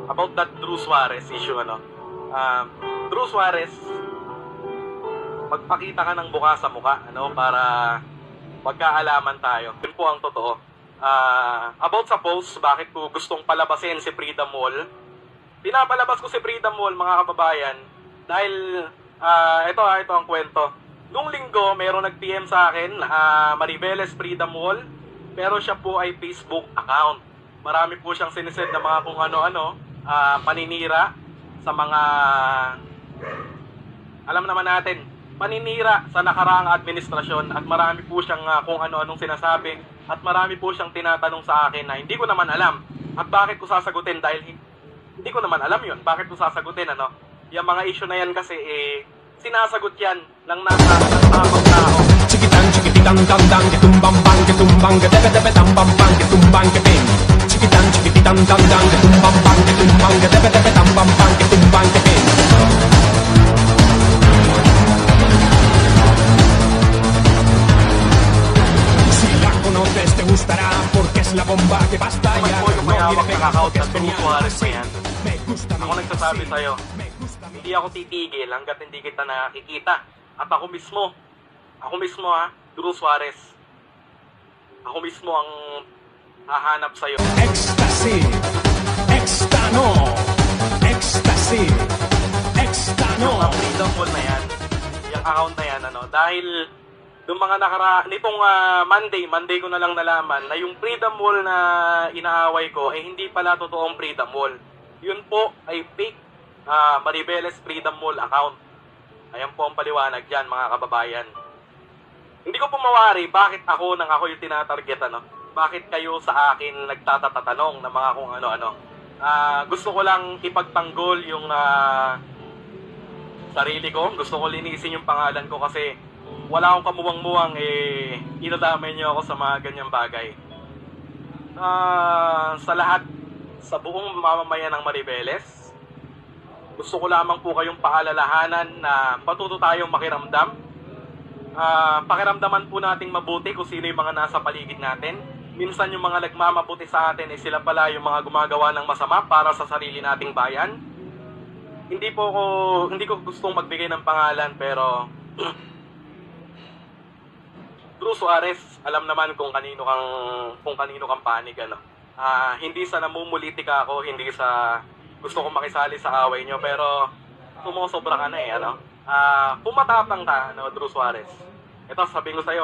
About that Drew Suarez issue, Drew Suarez, magpakita ka ng buka sa mukha, para magkaalaman tayo. Yun po ang totoo. About sa post, bakit ko gustong palabasin si Freedom Wall? Pinapalabas ko si Freedom Wall, mga kababayan, dahil, ito ang kwento. Nung linggo, mayroong nag-PM sa akin, Maribeles Freedom Wall, pero siya po ay Facebook account. Marami po siyang sinisend na mga kung ano-ano, paninira sa mga, alam naman natin, paninira sa nakaraang administrasyon, at marami po siyang kung ano-anong sinasabi, at marami po siyang tinatanong sa akin na hindi ko naman alam. At bakit ko sasagutin? Dahil hindi ko naman alam yun. Bakit ko sasagutin, Yung mga issue na yan kasi, sinasagot yan ng nasa tamang tao. Chikitan, chikititang, dang, kitumbang, kitumbang, gadebedebetang, bambang, kitumbang, kiting. Chikitan, chikititang, dang, kitumbang, kitumbang, gadebedebetang, bambang, kitumbang, kiting. Si la conoces, te gustará, porque es la bomba que basta ya. Naman po yung mayawak na kakaut na Drew Suarez na yan. Ako nagsasabi sa'yo, hindi ako titigil hanggat hindi kita nakikita. At ako mismo, Drew Suarez, ako mismo ang hahanap sa'yo. Ecstasy, extano, ecstasy, extano. Yung Freedom Wall na yan, yung account na yan, dahil yung mga nitong Monday ko na lang nalaman na yung Freedom Wall na inaaway ko ay hindi pala totoong Freedom Wall. Yun po ay fake Maribeles Freedom Wall account. Ayan po ang paliwanag dyan, mga kababayan. Hindi ko po mawari bakit ako yung tinatarget, Bakit kayo sa akin nagtatatanong na mga kung ano-ano. Gusto ko lang ipagtanggol yung sarili ko. Gusto ko linisin yung pangalan ko kasi wala akong kamuwang-muwang, inadamay niyo ako sa mga ganyang bagay. Sa lahat, sa buong mamamayan ng Maribeles, gusto ko lamang po kayong paalalahanan na patuto tayong makiramdam. Pakiramdaman po nating mabuti kung sino yung mga nasa paligid natin. Minsan yung mga nagmamabuti sa atin sila pala yung mga gumagawa ng masama para sa sarili nating bayan. Hindi ko gustong magbigay ng pangalan, pero Drew Suarez, alam naman kung kanino kang panig, hindi sa namumulitika ako, hindi sa gusto kong makisali sa away nyo, pero sumusobra ka na pumatapang ka, Drew Suarez. Ito, sabihin ko sa'yo,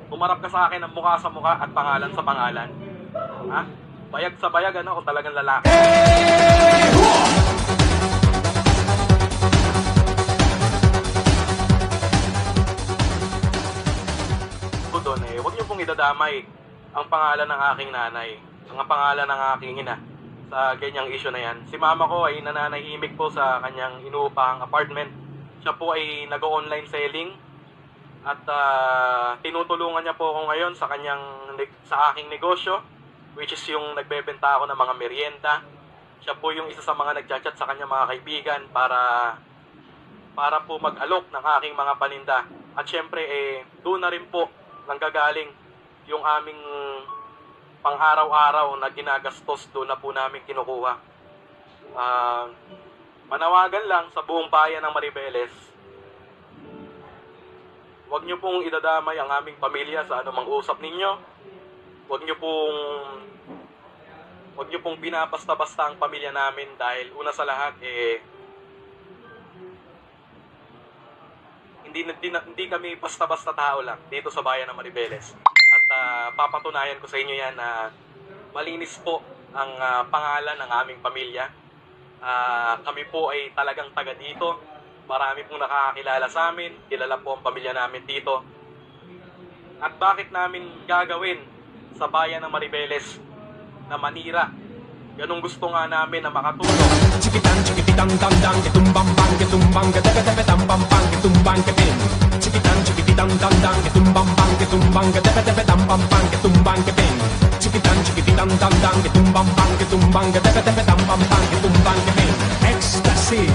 pumarap ka sa akin ng mukha sa mukha at pangalan sa pangalan. Bayag sa bayag, kung talagang lalaki. Doon, huwag niyo pong idadamay ang pangalan ng aking nanay, ang pangalan ng aking ina sa ganyang issue na yan. Si mama ko ay nananahimik po sa kanyang inuupahang apartment. Siya po ay nag-online selling at tinutulungan niya po ako ngayon sa aking negosyo, which is yung nagbebenta ako ng mga merienda. Siya po yung isa sa mga nagchat-chat sa kanyang mga kaibigan para po mag-alok ng aking mga paninda. At syempre, doon na rin po nanggagaling yung aming pang-araw-araw na ginagastos, doon na po namin kinukuha. Manawagan lang sa buong bayan ng Maribeles, huwag nyo pong idadamay ang aming pamilya sa anumang usap ninyo. Huwag nyo pong binabasta-basta ang pamilya namin dahil una sa lahat, hindi kami basta-basta tao lang dito sa bayan ng Maribeles. At papatunayan ko sa inyo yan na malinis po ang pangalan ng aming pamilya. Kami po ay talagang taga dito. Marami pong nakakakilala sa amin. Kilala po ang pamilya namin dito. At bakit namin gagawin sa bayan ng Maribeles na manira? Ganong gusto nga namin na makatulong. Chikitan, chikititang, dang, kitumbang, kitumbang, gadebedebetang, bambang, kitumbang, kiting. Chikitan, chikititang, dang, kitumbang, kitumbang, gadebedebetang, bambang, kitumbang, kiting. Chikitan, chikititang, dang, kitumbang, kitumbang, gadebedebetang, bambang, kitumbang, kiting. Ecstasy.